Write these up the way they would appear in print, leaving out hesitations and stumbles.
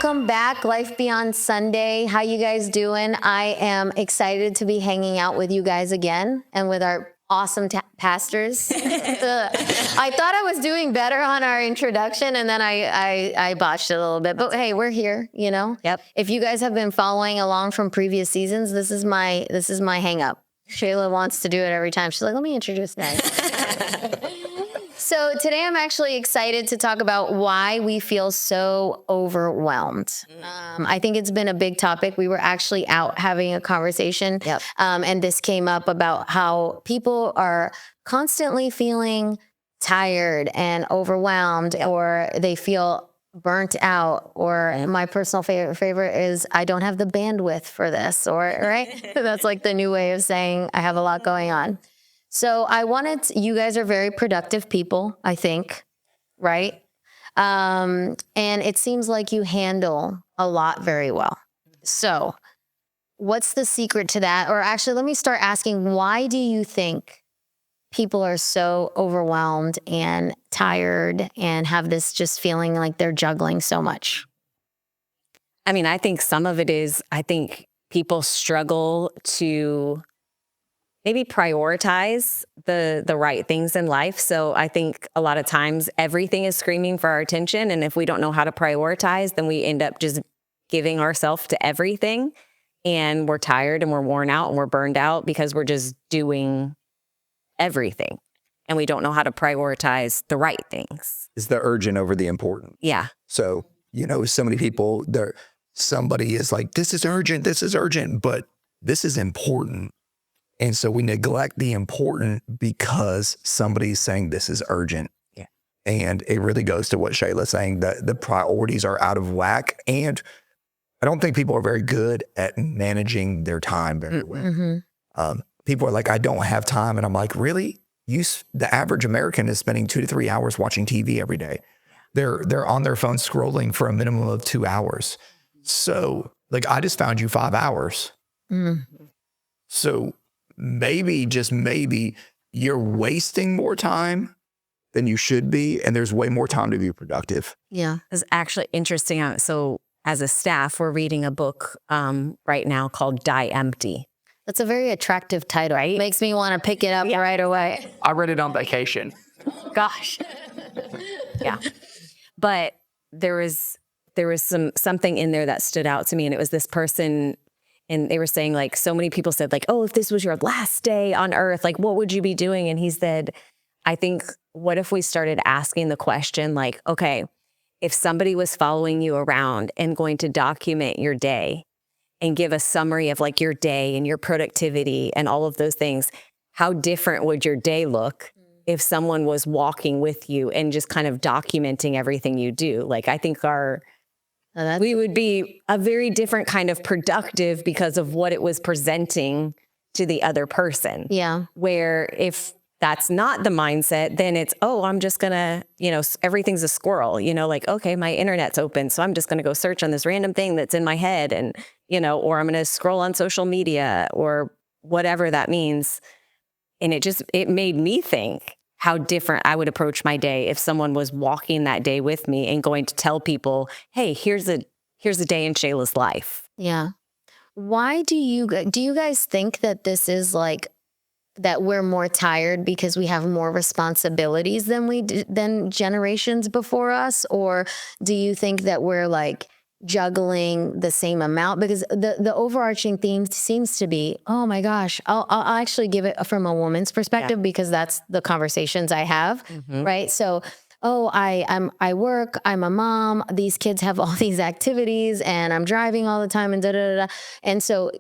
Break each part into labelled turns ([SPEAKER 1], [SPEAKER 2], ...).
[SPEAKER 1] Welcome back, Life Beyond Sunday. How you guys doing? I am excited to be hanging out with you guys again and with our awesome pastors. I thought I was doing better on our introduction, and then I botched it a little bit. But hey, we're here, you know?
[SPEAKER 2] Yep.
[SPEAKER 1] If you guys have been following along from previous seasons, this is my hang up. Shayla wants to do it every time. She's like, let me introduce guys. So today I'm actually excited to talk about why we feel so overwhelmed. I think it's been a big topic. We were actually out having a conversation, and this came up about how people are constantly feeling tired and overwhelmed, or they feel burnt out, or my personal favorite is I don't have the bandwidth for this, or right? That's like the new way of saying I have a lot going on. So you guys are very productive people, I think, right? And it seems like you handle a lot very well. So what's the secret to that? Or actually, let me start asking, why do you think people are so overwhelmed and tired and have this just feeling like they're juggling so much?
[SPEAKER 2] I mean, I think some of it is, I think people struggle to maybe prioritize the right things in life. So I think a lot of times everything is screaming for our attention. And if we don't know how to prioritize, then we end up just giving ourselves to everything. And we're tired and we're worn out and we're burned out because we're just doing everything. And we don't know how to prioritize the right things.
[SPEAKER 3] It's the urgent over the important.
[SPEAKER 2] Yeah.
[SPEAKER 3] So, so many people, somebody is like, this is urgent, but this is important. And so we neglect the important because somebody's saying this is urgent.
[SPEAKER 2] Yeah.
[SPEAKER 3] And it really goes to what Shayla's saying, that the priorities are out of whack. And I don't think people are very good at managing their time very well. Mm-hmm. People are like, I don't have time. And I'm like, really? The average American is spending 2 to 3 hours watching TV every day. They're on their phone scrolling for a minimum of 2 hours. So like, I just found you 5 hours. Mm-hmm. So maybe, just maybe, you're wasting more time than you should be, and there's way more time to be productive.
[SPEAKER 2] Yeah. It's actually interesting. So as a staff, we're reading a book right now called Die Empty.
[SPEAKER 1] That's a very attractive title. Right? Makes me want to pick it up right away.
[SPEAKER 4] I read it on vacation.
[SPEAKER 2] Gosh. Yeah. But there was something in there that stood out to me, and it was this person. And they were saying, like, so many people said, like, oh, if this was your last day on earth, like, what would you be doing? And he said, I think, what if we started asking the question, like, okay, if somebody was following you around and going to document your day and give a summary of like your day and your productivity and all of those things, how different would your day look if someone was walking with you and just kind of documenting everything you do? Like, I think we would be a very different kind of productive because of what it was presenting to the other person.
[SPEAKER 1] Yeah.
[SPEAKER 2] Where if that's not the mindset, then it's, oh, I'm just gonna, everything's a squirrel, like, okay, my internet's open, so I'm just gonna go search on this random thing that's in my head and, or I'm gonna scroll on social media or whatever that means. And it made me think how different I would approach my day if someone was walking that day with me and going to tell people, hey, here's a day in Shayla's life.
[SPEAKER 1] Yeah. Why do you guys think that this is like, that we're more tired because we have more responsibilities than generations before us? Or do you think that we're like juggling the same amount? Because the overarching theme seems to be, oh my gosh, I'll actually give it from a woman's perspective, because that's the conversations I have, right? So, I work, I'm a mom, these kids have all these activities, and I'm driving all the time, and da-da-da-da. And so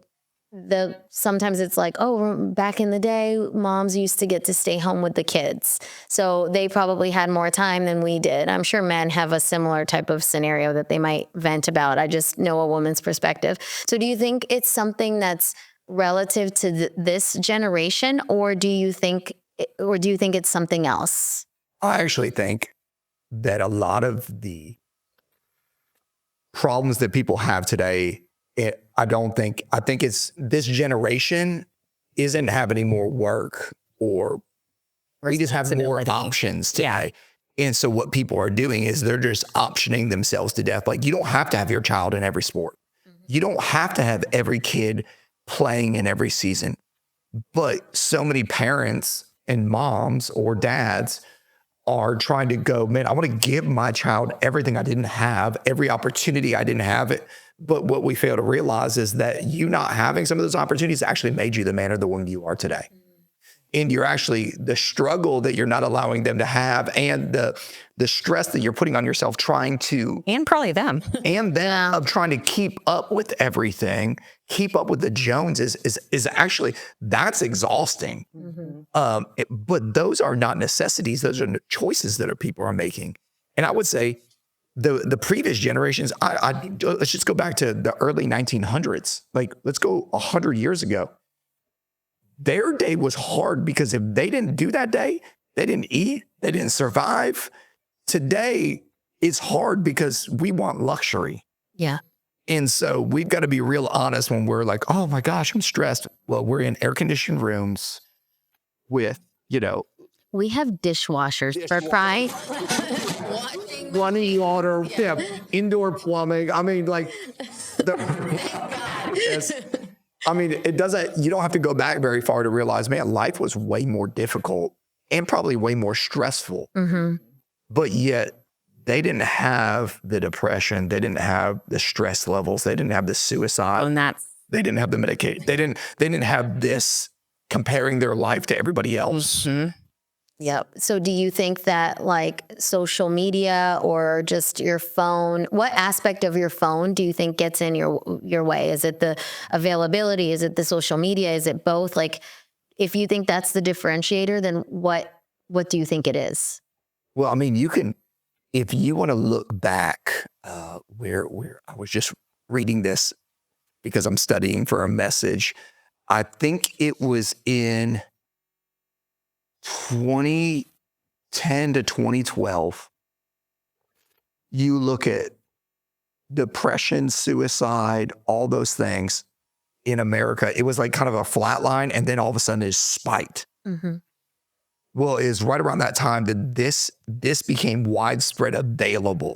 [SPEAKER 1] sometimes it's like, oh, back in the day, moms used to get to stay home with the kids. So they probably had more time than we did. I'm sure men have a similar type of scenario that they might vent about. I just know a woman's perspective. So do you think it's something that's relative to this generation, or do you think it's something else?
[SPEAKER 3] I actually think that a lot of the problems that people have today, I think it's this generation isn't having any more work, or we just have more options today. And so what people are doing is they're just optioning themselves to death. Like, you don't have to have your child in every sport. You don't have to have every kid playing in every season. But so many parents and moms or dads are trying to go, man, I want to give my child everything I didn't have, every opportunity I didn't have it. But what we fail to realize is that you not having some of those opportunities actually made you the man or the woman you are today. And you're actually, the struggle that you're not allowing them to have, and the stress that you're putting on yourself trying to,
[SPEAKER 2] And probably them.
[SPEAKER 3] and then of trying to keep up with everything, keep up with the Joneses is actually, that's exhausting. But those are not necessities. Those are choices that people are making. And I would say the previous generations, let's just go back to the early 1900s. Like, let's go 100 years ago. Their day was hard because if they didn't do that day, they didn't eat, they didn't survive. Today, it's hard because we want luxury.
[SPEAKER 1] Yeah.
[SPEAKER 3] And so we've got to be real honest when we're like, oh my gosh, I'm stressed. Well, we're in air-conditioned rooms with,
[SPEAKER 1] We have dishwashers for fry.
[SPEAKER 4] Running water, indoor plumbing. I mean, like,
[SPEAKER 3] it doesn't, you don't have to go back very far to realize, man, life was way more difficult and probably way more stressful. But yet they didn't have the depression. They didn't have the stress levels. They didn't have the suicide.
[SPEAKER 2] And
[SPEAKER 3] They didn't have the Medicaid. They didn't have this comparing their life to everybody else.
[SPEAKER 1] Yep. So do you think that like social media or just your phone, what aspect of your phone do you think gets in your way? Is it the availability? Is it the social media? Is it both? Like, if you think that's the differentiator, then what do you think it is?
[SPEAKER 3] Well, I mean, you can, if you want to look back, where I was just reading this because I'm studying for a message. I think it was in 2010 to 2012, you look at depression, suicide, all those things in America, it was like kind of a flat line, and then all of a sudden it spiked. Well, it was right around that time that this became widespread available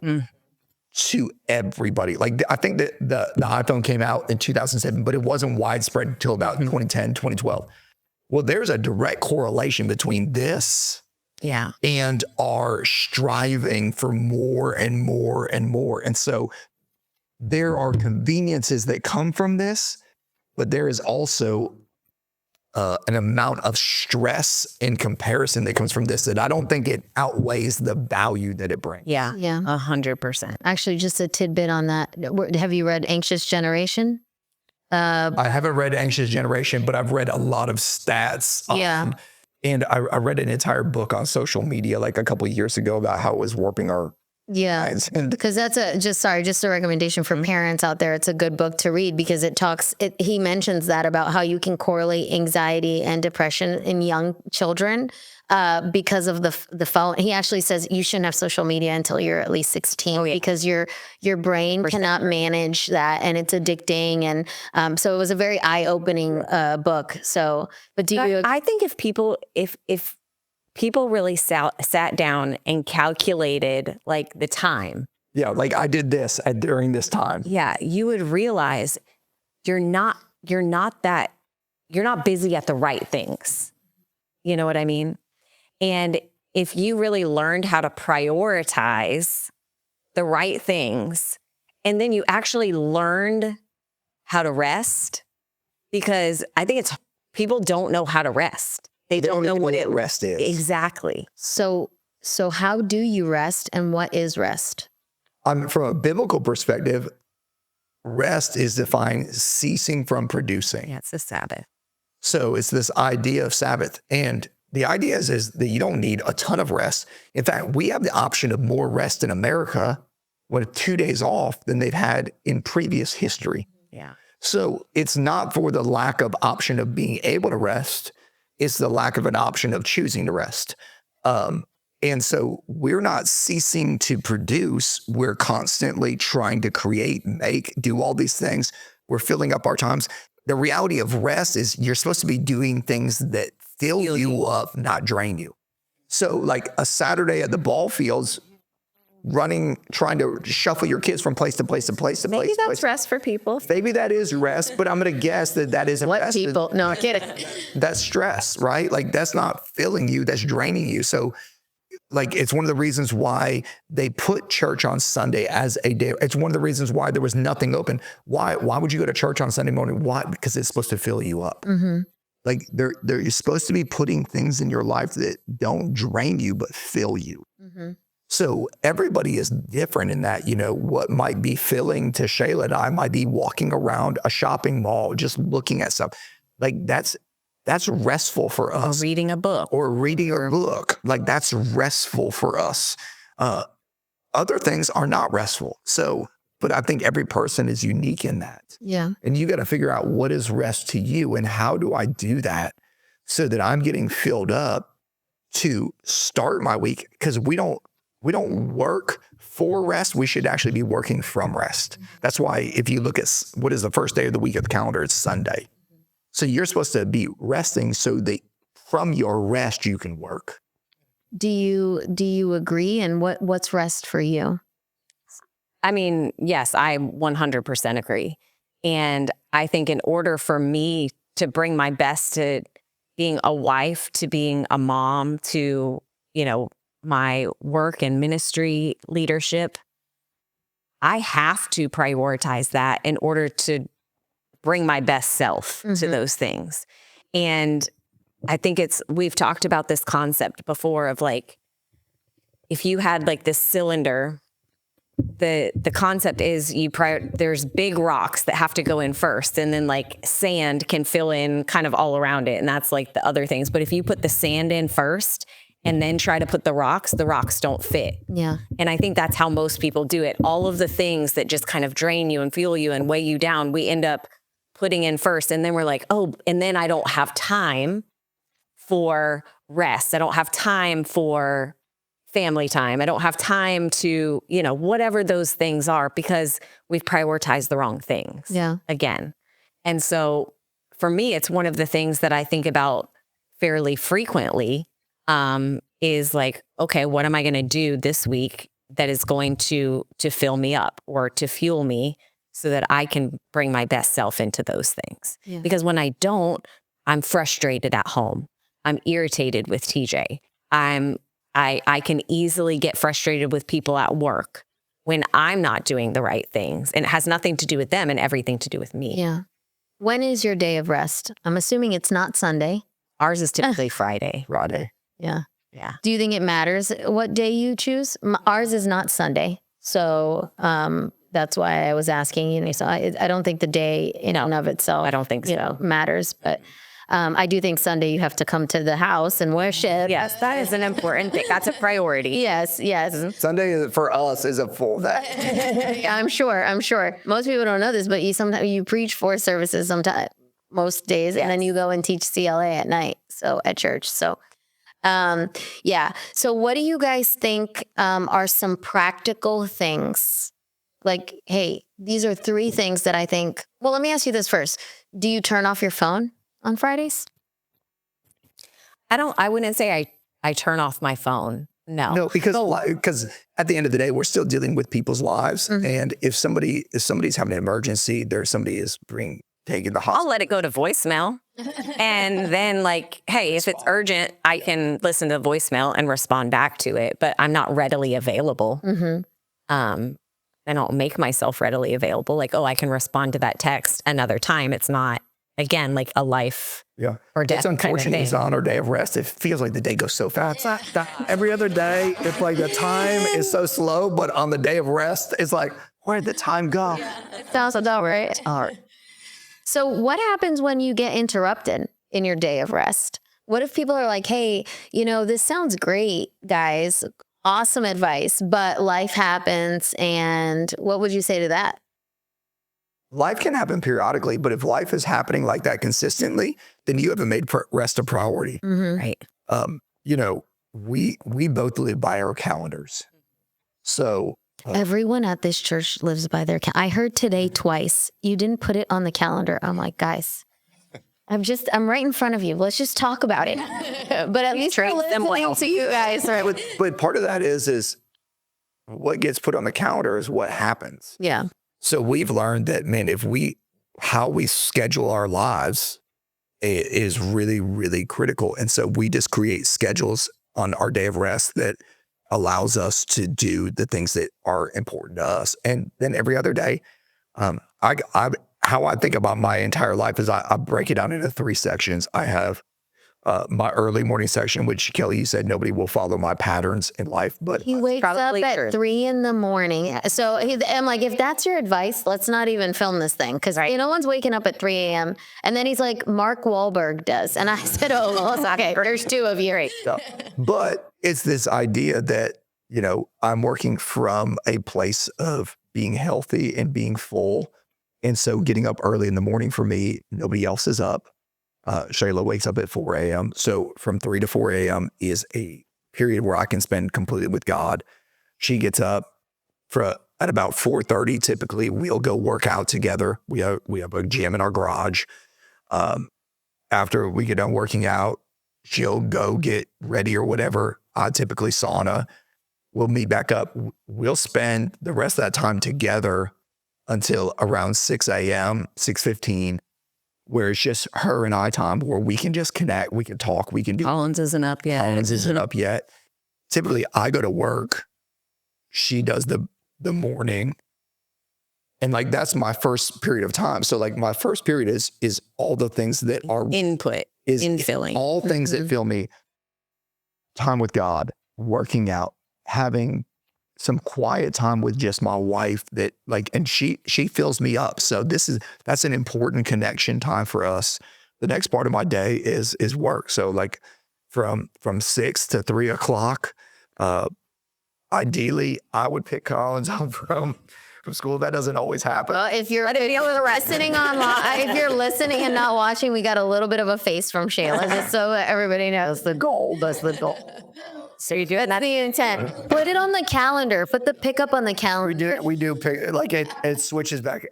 [SPEAKER 3] to everybody. Like, I think that the iPhone came out in 2007, but it wasn't widespread until about 2010, 2012. Well, there's a direct correlation between this and our striving for more and more and more. And so there are conveniences that come from this, but there is also an amount of stress in comparison that comes from this that I don't think it outweighs the value that it brings.
[SPEAKER 2] Yeah. 100%.
[SPEAKER 1] Actually, just a tidbit on that. Have you read Anxious Generation?
[SPEAKER 3] I haven't read Anxious Generation, but I've read a lot of stats. And I read an entire book on social media like a couple of years ago about how it was warping our minds. And
[SPEAKER 1] Because that's just a recommendation for parents out there. It's a good book to read because he mentions that about how you can correlate anxiety and depression in young children because of the phone. He actually says you shouldn't have social media until you're at least 16 because your brain cannot manage that, and it's addicting. And so it was a very eye-opening book. So, but do you?
[SPEAKER 2] I think if people really sat down and calculated like the time.
[SPEAKER 3] yeah, like I did this during this time.
[SPEAKER 2] Yeah, you would realize you're not busy at the right things. You know what I mean? And if you really learned how to prioritize the right things, and then you actually learned how to rest, because I think people don't know how to rest. They don't know what
[SPEAKER 3] rest is.
[SPEAKER 2] Exactly.
[SPEAKER 1] So how do you rest, and what is rest?
[SPEAKER 3] From a biblical perspective, rest is defined ceasing from producing.
[SPEAKER 2] Yeah, it's the Sabbath.
[SPEAKER 3] So it's this idea of Sabbath. And the idea is that you don't need a ton of rest. In fact, we have the option of more rest in America with 2 days off than they've had in previous history.
[SPEAKER 2] Yeah.
[SPEAKER 3] So it's not for the lack of option of being able to rest. It's the lack of an option of choosing to rest. And so we're not ceasing to produce. We're constantly trying to create, make, do all these things. We're filling up our times. The reality of rest is you're supposed to be doing things that fill you up, not drain you. So like a Saturday at the ball fields, running, trying to shuffle your kids from place to place to place to place.
[SPEAKER 2] Maybe
[SPEAKER 3] to
[SPEAKER 2] that's
[SPEAKER 3] place.
[SPEAKER 2] rest for people.
[SPEAKER 3] Maybe that is rest, but I'm going to guess that isn't
[SPEAKER 1] What
[SPEAKER 3] rest.
[SPEAKER 1] people? No, I'm kidding.
[SPEAKER 3] That's stress, right? Like that's not filling you, that's draining you. So like it's one of the reasons why they put church on Sunday as a day. It's one of the reasons why there was nothing open. Why would you go to church on Sunday morning? Why? Because it's supposed to fill you up. Like you're supposed to be putting things in your life that don't drain you, but fill you. So everybody is different in that, what might be filling to Shayla and I might be walking around a shopping mall, just looking at stuff. Like that's restful for us.
[SPEAKER 2] Or reading a book.
[SPEAKER 3] Or reading a book. Like that's restful for us. Other things are not restful. So, but I think every person is unique in that.
[SPEAKER 1] Yeah.
[SPEAKER 3] And you got to figure out what is rest to you and how do I do that so that I'm getting filled up to start my week? Because we don't work for rest. We should actually be working from rest. That's why if you look at what is the first day of the week of the calendar, it's Sunday. So you're supposed to be resting so that from your rest, you can work.
[SPEAKER 1] Do you agree? And what's rest for you?
[SPEAKER 2] I mean, yes, I 100% agree. And I think in order for me to bring my best to being a wife, to being a mom, to, my work and ministry leadership, I have to prioritize that in order to bring my best self to those things. And I think we've talked about this concept before of like, if you had like this cylinder, the concept is there's big rocks that have to go in first, and then like sand can fill in kind of all around it. And that's like the other things. But if you put the sand in first and then try to put the rocks don't fit.
[SPEAKER 1] Yeah.
[SPEAKER 2] And I think that's how most people do it. All of the things that just kind of drain you and fuel you and weigh you down, we end up putting in first. And then we're like, oh, and then I don't have time for rest. I don't have time for family time. I don't have time to, whatever those things are, because we've prioritized the wrong things.
[SPEAKER 1] Yeah.
[SPEAKER 2] Again. And so for me, it's one of the things that I think about fairly frequently, is like, okay, what am I going to do this week that is going to fill me up or to fuel me so that I can bring my best self into those things?
[SPEAKER 1] Yeah.
[SPEAKER 2] Because when I don't, I'm frustrated at home. I'm irritated with TJ. I can easily get frustrated with people at work when I'm not doing the right things, and it has nothing to do with them and everything to do with me.
[SPEAKER 1] Yeah. When is your day of rest? I'm assuming it's not Sunday.
[SPEAKER 2] Ours is typically Friday.
[SPEAKER 1] Yeah.
[SPEAKER 2] Yeah.
[SPEAKER 1] Do you think it matters what day you choose? Ours is not Sunday. So that's why I was asking, so I don't think the day in and of itself,
[SPEAKER 2] I don't think so.
[SPEAKER 1] Matters. But I do think Sunday you have to come to the house and worship.
[SPEAKER 2] Yes, that is an important thing. That's a priority.
[SPEAKER 1] Yes.
[SPEAKER 3] Sunday for us is a full day.
[SPEAKER 1] I'm sure. Most people don't know this, but you preach 4 services most days, and then you go and teach CLA at night. So at church. So, yeah. So what do you guys think are some practical things? Like, hey, these are 3 things that I think. Well, let me ask you this first. Do you turn off your phone on Fridays?
[SPEAKER 2] I wouldn't say I turn off my phone. No,
[SPEAKER 3] because at the end of the day, we're still dealing with people's lives. And if somebody's having an emergency, somebody is taking the hospital.
[SPEAKER 2] I'll let it go to voicemail. And then like, hey, if it's urgent, I can listen to voicemail and respond back to it, but I'm not readily available. I don't make myself readily available. Like, oh, I can respond to that text another time. It's not, again, like a life or death.
[SPEAKER 3] It's unfortunate
[SPEAKER 2] kind of
[SPEAKER 3] it's on our day of rest. It feels like the day goes so fast.
[SPEAKER 4] Every other day, it's like the time is so slow, but on the day of rest, it's like, where'd the time go?
[SPEAKER 1] Sounds about right. All right. So what happens when you get interrupted in your day of rest? What if people are like, hey, this sounds great, guys. Awesome advice, but life happens. And what would you say to that?
[SPEAKER 3] Life can happen periodically, but if life is happening like that consistently, then you haven't made rest a priority.
[SPEAKER 2] Right.
[SPEAKER 3] We both live by our calendars. So
[SPEAKER 1] everyone at this church lives by their I heard today twice, you didn't put it on the calendar. I'm like, guys, I'm right in front of you. Let's just talk about it. But at least we're listening to you guys. Right?
[SPEAKER 3] But part of that is what gets put on the calendar is what happens.
[SPEAKER 1] Yeah.
[SPEAKER 3] So we've learned that, man, how we schedule our lives is really, really critical. And so we just create schedules on our day of rest that allows us to do the things that are important to us. And then every other day, how I think about my entire life is I break it down into 3 sections. I have my early morning section, which Kelly, you said nobody will follow my patterns in life, but
[SPEAKER 1] He wakes up at 3 a.m. So I'm like, if that's your advice, let's not even film this thing because no one's waking up at 3 a.m. And then he's like, Mark Wahlberg does. And I said, oh, well, it's okay. There's 2 of you. Right?
[SPEAKER 3] But it's this idea that, I'm working from a place of being healthy and being full. And so getting up early in the morning for me, nobody else is up. Shayla wakes up at 4 a.m. So from 3 to 4 a.m. is a period where I can spend completely with God. She gets up at about 4:30. Typically, we'll go work out together. We have a gym in our garage. After we get done working out, she'll go get ready or whatever. I typically sauna. We'll meet back up. We'll spend the rest of that time together until around 6 a.m., 6:15. Where it's just her and I time where we can just connect, we can talk, we can do.
[SPEAKER 2] Collins isn't up yet.
[SPEAKER 3] Collins isn't up yet. Typically, I go to work. She does the morning. And like, that's my first period of time. So like my first period is all the things that are
[SPEAKER 2] input, infilling.
[SPEAKER 3] All things that fill me. Time with God, working out, having some quiet time with just my wife that like, and she fills me up. So that's an important connection time for us. The next part of my day is work. So like from 6 to 3 o'clock, ideally I would pick Collins up from school. That doesn't always happen.
[SPEAKER 1] Well, if you're listening online, if you're listening and not watching, we got a little bit of a face from Shayla, just so that everybody knows the goal. That's the goal. So you do it. That's the intent. Put it on the calendar. Put the pickup on the calendar.
[SPEAKER 3] We do pick, like it switches back.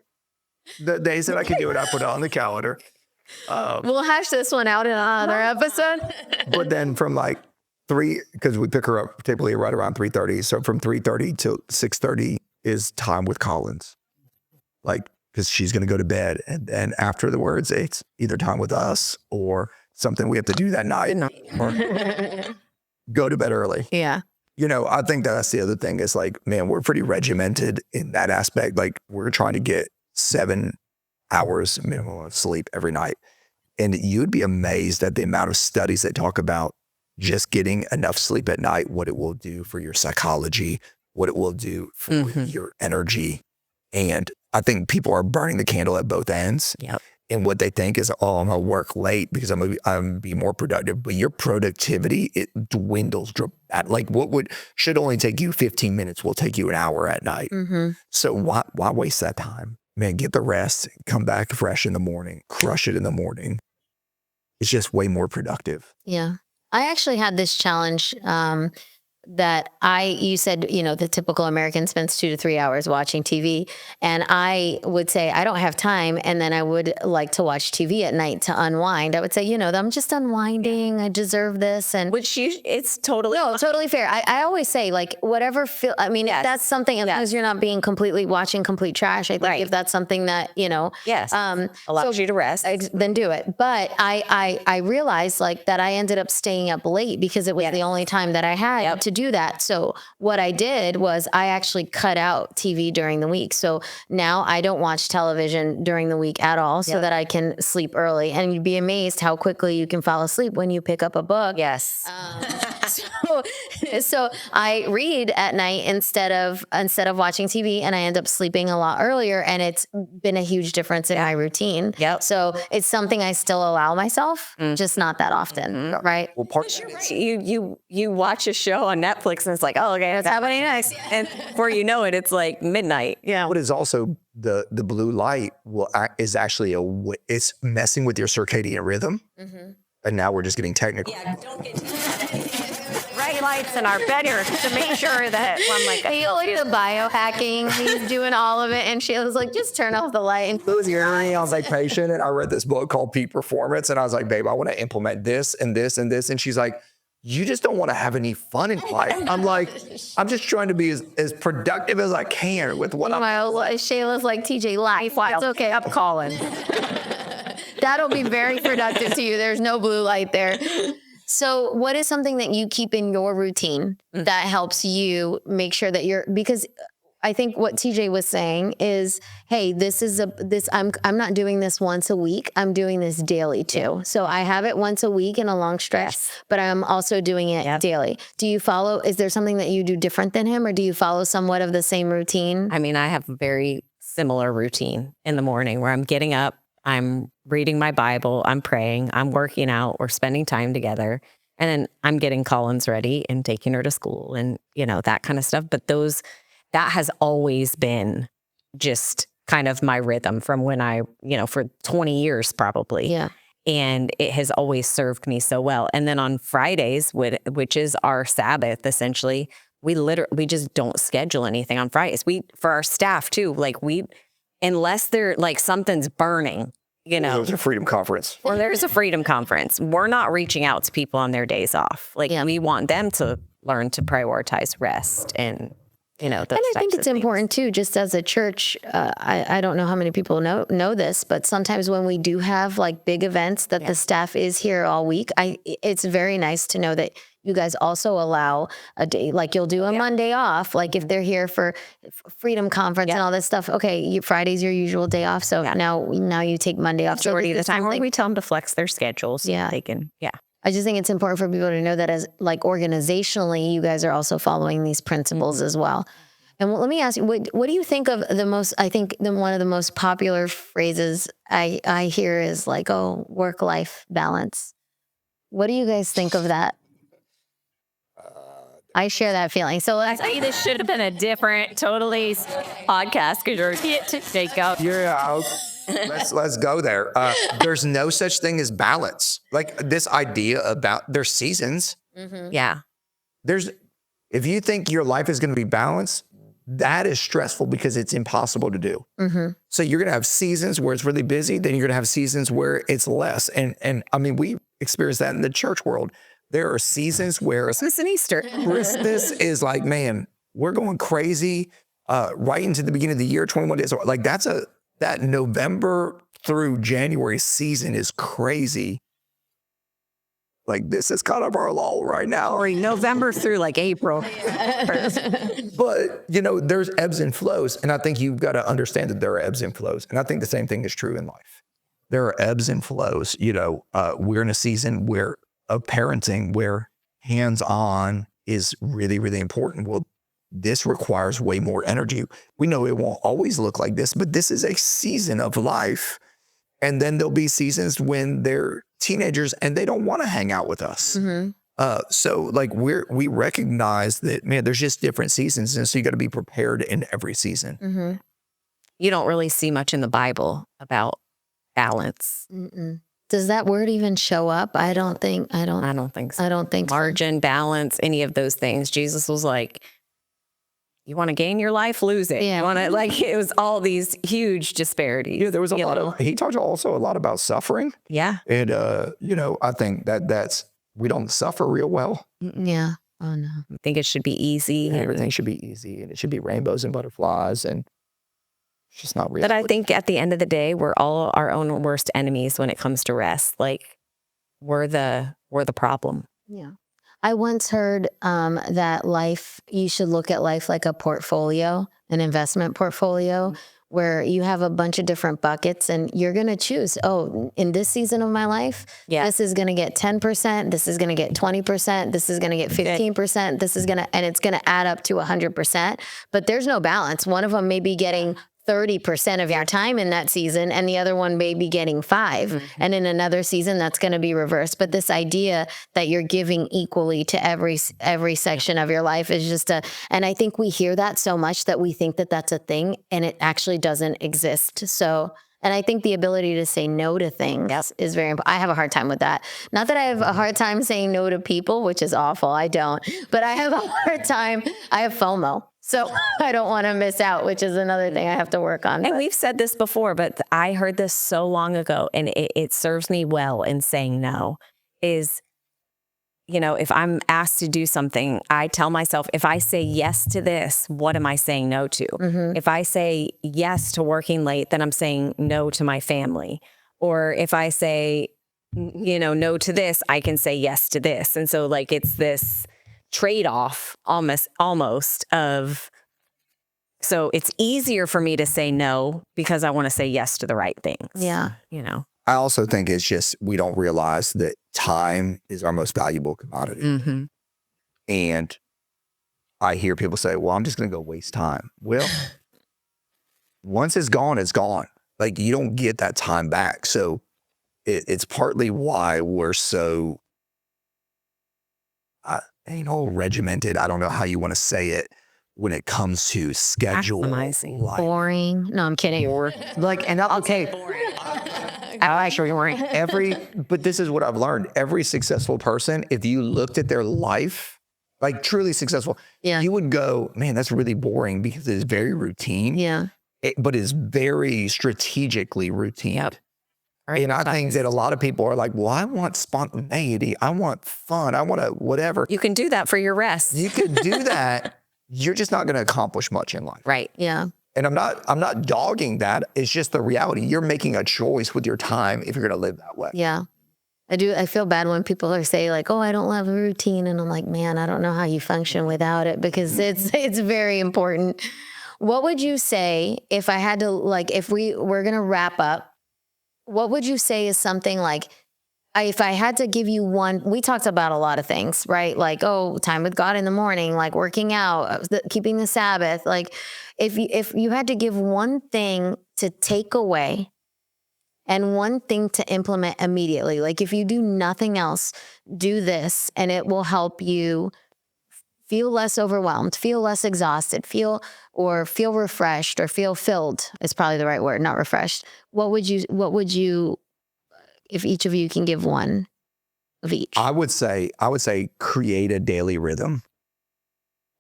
[SPEAKER 3] The days that I can do it, I put it on the calendar.
[SPEAKER 1] We'll hash this one out in another episode.
[SPEAKER 3] But then from like 3, because we pick her up typically right around 3:30. So from 3:30 to 6:30 is time with Collins. Like, because she's going to go to bed. And then afterwards, it's either time with us or something we have to do that night. Or go to bed early.
[SPEAKER 1] Yeah.
[SPEAKER 3] I think that's the other thing is like, man, we're pretty regimented in that aspect. Like we're trying to get 7 hours minimum of sleep every night. And you'd be amazed at the amount of studies that talk about just getting enough sleep at night, what it will do for your psychology, what it will do for your energy. And I think people are burning the candle at both ends.
[SPEAKER 2] Yep.
[SPEAKER 3] And what they think is, oh, I'm going to work late because I'm going to be more productive. But your productivity, it dwindles. Like what should only take you 15 minutes will take you an hour at night. Mm-hmm. So why waste that time? Man, get the rest, come back fresh in the morning, crush it in the morning. It's just way more productive.
[SPEAKER 1] Yeah. I actually had this challenge that you said, the typical American spends 2 to 3 hours watching TV. And I would say, I don't have time. And then I would like to watch TV at night to unwind. I would say, I'm just unwinding. I deserve this. And
[SPEAKER 2] it's totally,
[SPEAKER 1] totally fair. I always say like, whatever if that's something, as long as you're not being completely watching complete trash, I think if that's something that,
[SPEAKER 2] allows you to rest,
[SPEAKER 1] then do it. But I realized like that I ended up staying up late because it was the only time that I had to do that. So what I did was I actually cut out TV during the week. So now I don't watch television during the week at all so that I can sleep early. And you'd be amazed how quickly you can fall asleep when you pick up a book.
[SPEAKER 2] Yes.
[SPEAKER 1] So I read at night instead of watching TV, and I end up sleeping a lot earlier. And it's been a huge difference in my routine.
[SPEAKER 2] Yep.
[SPEAKER 1] So it's something I still allow myself, just not that often. Right.
[SPEAKER 3] Well,
[SPEAKER 2] you watch a show on Netflix and it's like, oh, okay, what's happening next? And before you know it, it's like midnight.
[SPEAKER 1] Yeah.
[SPEAKER 3] What is also the blue light is actually it's messing with your circadian rhythm. Mm-hmm. And now we're just getting technical.
[SPEAKER 2] Yeah, don't get bright lights in our bedroom to make sure that I'm like,
[SPEAKER 1] He only the biohacking. He's doing all of it. And Shayla's like, just turn off the light. And
[SPEAKER 3] Losing earning, I was like patient, and I read this book called Peak Performance, and I was like, babe, I want to implement this and this and this. And she's like, you just don't want to have any fun in life. I'm like, I'm just trying to be as productive as I can with what I'm.
[SPEAKER 1] Shayla's like, TJ, life. It's okay.
[SPEAKER 2] I'm calling.
[SPEAKER 1] That'll be very productive to you. There's no blue light there. So what is something that you keep in your routine that helps you make sure that because I think what TJ was saying is, hey, I'm not doing this once a week. I'm doing this daily too. So I have it once a week in a long stretch, but I'm also doing it daily. Is there something that you do different than him, or do you follow somewhat of the same routine?
[SPEAKER 2] I mean, I have a very similar routine in the morning where I'm getting up, I'm reading my Bible, I'm praying, I'm working out, we're spending time together. And then I'm getting Collins ready and taking her to school and, that kind of stuff. But that has always been just kind of my rhythm from when I, for 20 years probably.
[SPEAKER 1] Yeah.
[SPEAKER 2] And it has always served me so well. And then on Fridays, which is our Sabbath, essentially, we just don't schedule anything on Fridays. For our staff too, unless they're like something's burning,
[SPEAKER 3] There's a freedom conference.
[SPEAKER 2] or there's a freedom conference, we're not reaching out to people on their days off. We want them to learn to prioritize rest and, those
[SPEAKER 1] And I think it's important too, just as a church, I don't know how many people know this, but sometimes when we do have like big events that the staff is here all week, it's very nice to know that you guys also allow a day, like you'll do a Monday off, like if they're here for Freedom Conference and all this stuff. Okay, Friday's your usual day off, so now you take Monday off.
[SPEAKER 2] Majority of the time, we tell them to flex their schedules.
[SPEAKER 1] Yeah,
[SPEAKER 2] they can. Yeah.
[SPEAKER 1] I just think it's important for people to know that as like organizationally, you guys are also following these principles as well. And let me ask you, what do you think of the most, I think one of the most popular phrases I hear is like, oh, work-life balance. What do you guys think of that? I share that feeling. So let's
[SPEAKER 2] say this should have been a different totally podcast because you're to take out.
[SPEAKER 3] Yeah. Let's go there. There's no such thing as balance. Like this idea about there's seasons.
[SPEAKER 2] Mm-hmm. Yeah.
[SPEAKER 3] If you think your life is going to be balanced, that is stressful because it's impossible to do.
[SPEAKER 1] Mm-hmm.
[SPEAKER 3] So you're going to have seasons where it's really busy. Then you're going to have seasons where it's less. And I mean, we experience that in the church world. There are seasons where
[SPEAKER 2] Christmas and Easter.
[SPEAKER 3] Christmas is like, man, we're going crazy right into the beginning of the year, 21 days. Like that November through January season is crazy. Like this is kind of our lull right now.
[SPEAKER 2] Or November through like April.
[SPEAKER 3] But, there's ebbs and flows. And I think you've got to understand that there are ebbs and flows. And I think the same thing is true in life. There are ebbs and flows. We're in a season of parenting where hands-on is really, really important. Well, this requires way more energy. We know it won't always look like this, but this is a season of life. And then there'll be seasons when they're teenagers and they don't want to hang out with us.
[SPEAKER 1] Mm-hmm.
[SPEAKER 3] So like we recognize that, man, there's just different seasons. And so you got to be prepared in every season.
[SPEAKER 1] Mm-hmm.
[SPEAKER 2] You don't really see much in the Bible about balance.
[SPEAKER 1] Mm-mm. Does that word even show up? I don't think so.
[SPEAKER 2] I don't think so.
[SPEAKER 1] Margin,
[SPEAKER 2] balance, any of those things. Jesus was like, you want to gain your life, lose it.
[SPEAKER 1] Yeah.
[SPEAKER 2] You want to it was all these huge disparities.
[SPEAKER 3] Yeah, there was he talked also a lot about suffering.
[SPEAKER 2] Yeah.
[SPEAKER 3] And, I think that's, we don't suffer real well.
[SPEAKER 1] Yeah. Oh no.
[SPEAKER 2] I think it should be easy.
[SPEAKER 3] Everything should be easy and it should be rainbows and butterflies and it's just not real.
[SPEAKER 2] But I think at the end of the day, we're all our own worst enemies when it comes to rest. Like we're the problem.
[SPEAKER 1] Yeah. I once heard that you should look at life like a portfolio, an investment portfolio, where you have a bunch of different buckets and you're going to choose, in this season of my life, this is going to get 10%, this is going to get 20%, this is going to get 15%, and it's going to add up to 100%. But there's no balance. One of them may be getting 30% of your time in that season, and the other one may be getting 5%. Mm-hmm. And in another season, that's going to be reversed. But this idea that you're giving equally to every section of your life is just and I think we hear that so much that we think that that's a thing, and it actually doesn't exist. So And I think the ability to say no to things is very important. I have a hard time with that. Not that I have a hard time saying no to people, which is awful. I don't. But I have a hard time. I have FOMO. So I don't want to miss out, which is another thing I have to work on.
[SPEAKER 2] And we've said this before, but I heard this so long ago, and it serves me well in saying no, is, you know, if I'm asked to do something, I tell myself, if I say yes to this, what am I saying no to? If I say yes to working late, then I'm saying no to my family. Or if I say, you know, no to this, I can say yes to this. And so like, it's this trade-off almost of, so it's easier for me to say no because I want to say yes to the right things.
[SPEAKER 1] Yeah.
[SPEAKER 2] You know?
[SPEAKER 3] I also think it's just we don't realize that time is our most valuable commodity. And I hear people say, well, I'm just going to go waste time. Well, once it's gone, it's gone. Like you don't get that time back. So it's partly why we're so, regimented. I don't know how you want to say it when it comes to schedule.
[SPEAKER 2] Maximizing.
[SPEAKER 3] Life.
[SPEAKER 1] Boring. No, I'm kidding.
[SPEAKER 3] But this is what I've learned. Every successful person, if you looked at their life, like truly successful, you would go, man, that's really boring because it's very routine.
[SPEAKER 1] Yeah.
[SPEAKER 3] But it's very strategically routine. And I think that a lot of people are like, well, I want spontaneity. I want fun. I want to whatever.
[SPEAKER 2] You can do that for your rest.
[SPEAKER 3] You could do that. You're just not going to accomplish much in life.
[SPEAKER 2] Right.
[SPEAKER 1] Yeah.
[SPEAKER 3] And I'm not dogging that. It's just the reality. You're making a choice with your time if you're going to live that way.
[SPEAKER 1] Yeah. I feel bad when people are saying like, oh, I don't have a routine. And I'm like, man, I don't know how you function without it because it's very important. What would you say if I had to, like, if we're going to wrap up, what would you say is something like, if I had to give you one, we talked about a lot of things, right? Like, oh, time with God in the morning, like working out, keeping the Sabbath. Like if you had to give one thing to take away and one thing to implement immediately, like if you do nothing else, do this and it will help you feel less overwhelmed, feel less exhausted, feel refreshed or feel filled is probably the right word, not refreshed. What would you, if each of you can give one of each?
[SPEAKER 3] I would say create a daily rhythm.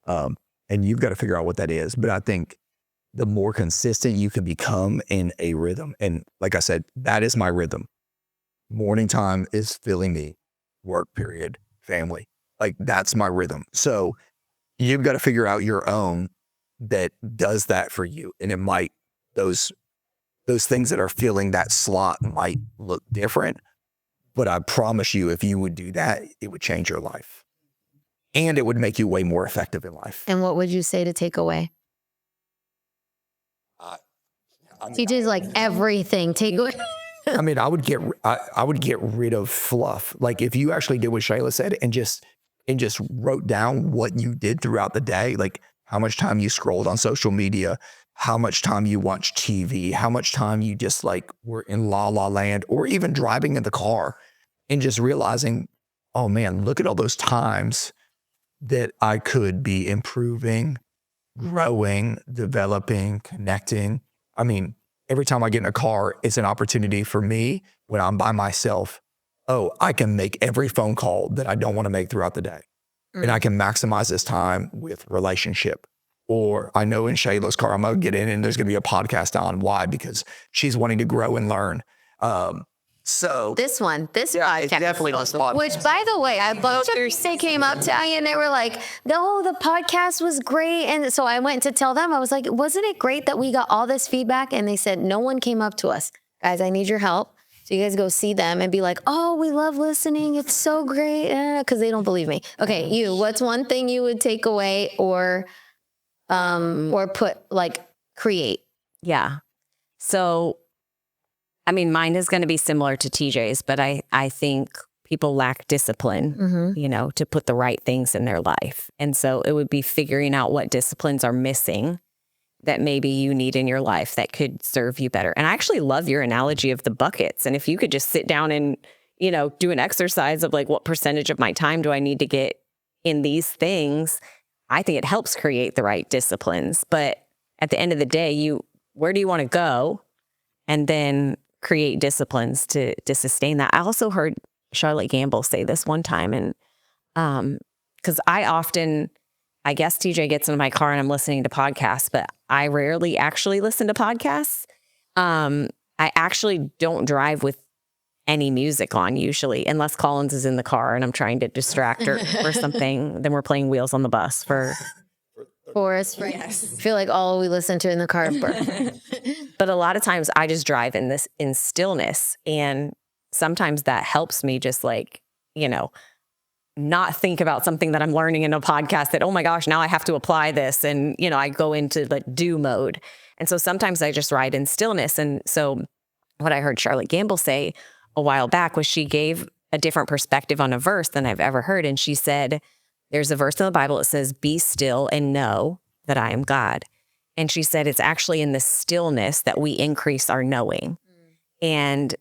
[SPEAKER 3] And you've got to figure out what that is. But I think the more consistent you can become in a rhythm, and like I said, that is my rhythm. Morning time is filling me, work period, family. Like that's my rhythm. So you've got to figure out your own that does that for you. And it might, those things that are filling that slot might look different, but I promise you, if you would do that, it would change your life. And it would make you way more effective in life.
[SPEAKER 1] And what would you say to take away? TJ's like everything. Take away.
[SPEAKER 3] I mean, I would get rid of fluff. Like if you actually did what Shayla said and just wrote down what you did throughout the day, like how much time you scrolled on social media, how much time you watched TV, how much time you just like were in la la land, or even driving in the car and just realizing, oh man, look at all those times that I could be improving, growing, developing, connecting. I mean, every time I get in a car, it's an opportunity for me when I'm by myself. Oh, I can make every phone call that I don't want to make throughout the day. And I can maximize this time with relationship. Or I know in Shayla's car, I'm going to get in and there's going to be a podcast on. Why? Because she's wanting to grow and learn. So
[SPEAKER 1] this podcast.
[SPEAKER 4] It's definitely on spot.
[SPEAKER 1] Which, by the way, a bunch of they came up to me and they were like, "No, the podcast was great." And so I went to tell them, I was like, "Wasn't it great that we got all this feedback?" And they said, "No one came up to us, guys. I need your help." So you guys go see them and be like, "Oh, we love listening. It's so great," because they don't believe me. Okay, you. What's one thing you would take away or put like create?
[SPEAKER 2] Yeah. So, I mean, mine is going to be similar to TJ's, but I think people lack discipline, you know, to put the right things in their life. And so it would be figuring out what disciplines are missing that maybe you need in your life that could serve you better. And I actually love your analogy of the buckets. And if you could just sit down and, you know, do an exercise of like, what percentage of my time do I need to get in these things? I think it helps create the right disciplines. But at the end of the day, where do you want to go? and then create disciplines to sustain that. I also heard Charlotte Gamble say this one time, and because I guess TJ gets into my car and I'm listening to podcasts, but I rarely actually listen to podcasts. I actually don't drive with any music on usually, unless Collins is in the car and I'm trying to distract her or something. Then we're playing Wheels on the Bus for
[SPEAKER 1] Forest. Yes. I feel like all we listen to in the car is Burnout.
[SPEAKER 2] But a lot of times I just drive in stillness, and sometimes that helps me just like, not think about something that I'm learning in a podcast that, oh my gosh, now I have to apply this. And, I go into like do mode. And so sometimes I just ride in stillness. And so what I heard Charlotte Gamble say a while back was she gave a different perspective on a verse than I've ever heard. And she said, there's a verse in the Bible that says, be still and know that I am God. And she said, it's actually in the stillness that we increase our knowing. And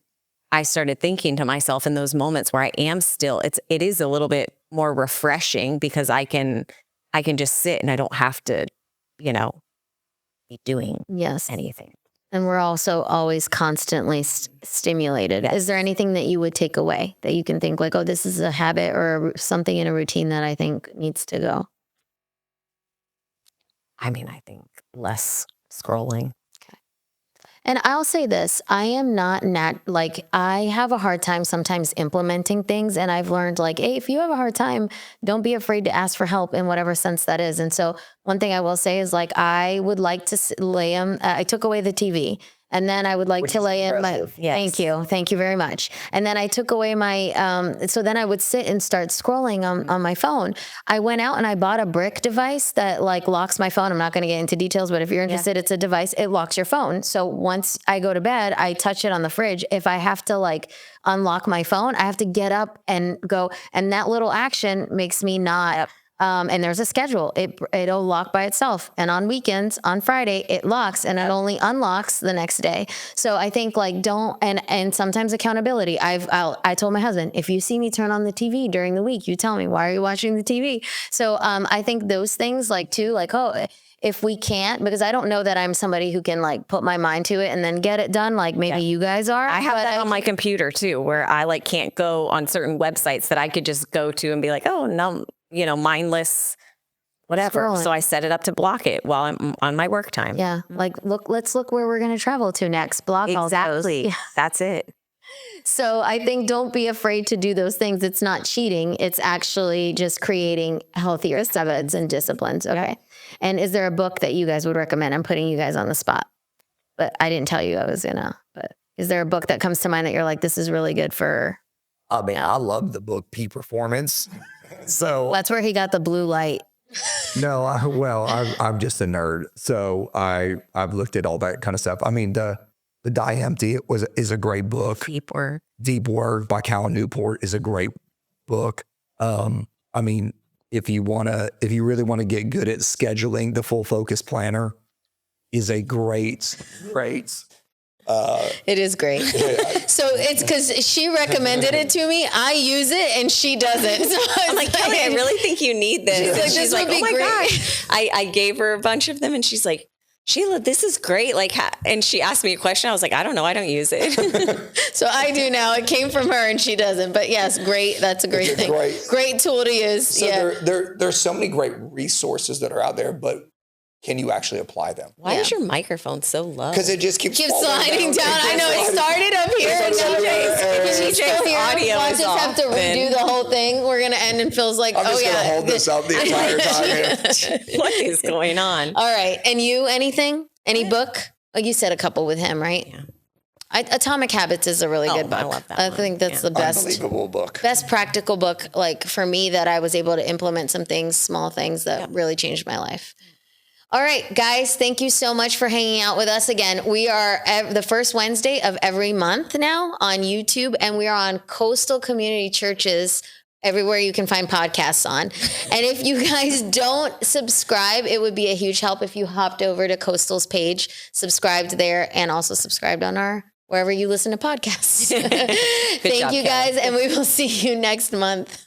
[SPEAKER 2] I started thinking to myself in those moments where I am still, it is a little bit more refreshing because I can just sit and I don't have to, be doing anything.
[SPEAKER 1] And we're also always constantly stimulated. Yes. Is there anything that you would take away that you can think like, oh, this is a habit or something in a routine that I think needs to go?
[SPEAKER 2] I mean, I think less scrolling.
[SPEAKER 1] And I'll say this, I am not I have a hard time sometimes implementing things. And I've learned like, hey, if you have a hard time, don't be afraid to ask for help in whatever sense that is. And so one thing I will say is like, I would like to lay him. I took away the TV. And then I would like to lay in my, thank you very much. And then I took away my, so then I would sit and start scrolling on my phone. I went out and I bought a brick device that like locks my phone. I'm not going to get into details, but if you're interested, it's a device, it locks your phone. So once I go to bed, I touch it on the fridge. If I have to like unlock my phone, I have to get up and go. And that little action makes me not, and there's a schedule. It'll lock by itself. And on weekends, on Friday, it locks and it only unlocks the next day. So I think like and sometimes accountability. I told my husband, if you see me turn on the TV during the week, you tell me, why are you watching the TV? So I think those things like too, like, oh, if we can't, because I don't know that I'm somebody who can like put my mind to it and then get it done. Like maybe you guys are.
[SPEAKER 2] I have that on my computer too, where I like can't go on certain websites that I could just go to and be like, oh no, mindless, whatever. Scrolling. So I set it up to block it while I'm on my work time.
[SPEAKER 1] Yeah. Like, let's look where we're going to travel to next. Block all those.
[SPEAKER 2] Exactly. That's it.
[SPEAKER 1] So I think don't be afraid to do those things. It's not cheating. It's actually just creating healthier habits and disciplines. Okay. And is there a book that you guys would recommend? I'm putting you guys on the spot, but I didn't tell you I was but is there a book that comes to mind that you're like, this is really good for?
[SPEAKER 3] I mean, I love the book Peak Performance. So
[SPEAKER 1] that's where he got the blue light.
[SPEAKER 3] No, I'm just a nerd. So I've looked at all that kind of stuff. I mean, the Die Empty is a great book. Deep Work by Cal Newport is a great book. I mean, if you really want to get good at scheduling, the Full Focus Planner is a great.
[SPEAKER 1] It is great. So it's because she recommended it to me. I use it and she doesn't. So
[SPEAKER 2] I'm like, Kelly, I really think you need this. She's like, oh my gosh. I gave her a bunch of them and she's like, Sheila, this is great. And she asked me a question. I was like, I don't know. I don't use it.
[SPEAKER 1] So I do now. It came from her and she doesn't. But yes, great. That's a great thing. Great tool to use.
[SPEAKER 3] So there's so many great resources that are out there, but can you actually apply them?
[SPEAKER 2] Why is your microphone so low?
[SPEAKER 3] Because it just keeps
[SPEAKER 1] sliding down. I know it started up here.
[SPEAKER 2] TJ's audio
[SPEAKER 1] We'll
[SPEAKER 2] is
[SPEAKER 1] just have to redo the whole thing. We're going to end and feels like,
[SPEAKER 3] I'm just going to hold this up the entire time.
[SPEAKER 2] What is going on?
[SPEAKER 1] All right. And you, anything? Any book? Like you said a couple with him, right? Yeah. Atomic Habits is a really good book.
[SPEAKER 2] I love that.
[SPEAKER 1] I think that's the best.
[SPEAKER 3] Unbelievable book.
[SPEAKER 1] Best practical book, like for me, that I was able to implement some things, small things that really changed my life. All right, guys, thank you so much for hanging out with us again. We are the first Wednesday of every month now on YouTube, and we are on Coastal Community Churches everywhere you can find podcasts on. And if you guys don't subscribe, it would be a huge help if you hopped over to Coastal's page, subscribed there, and also subscribed on wherever you listen to podcasts. Thank you guys, and we will see you next month.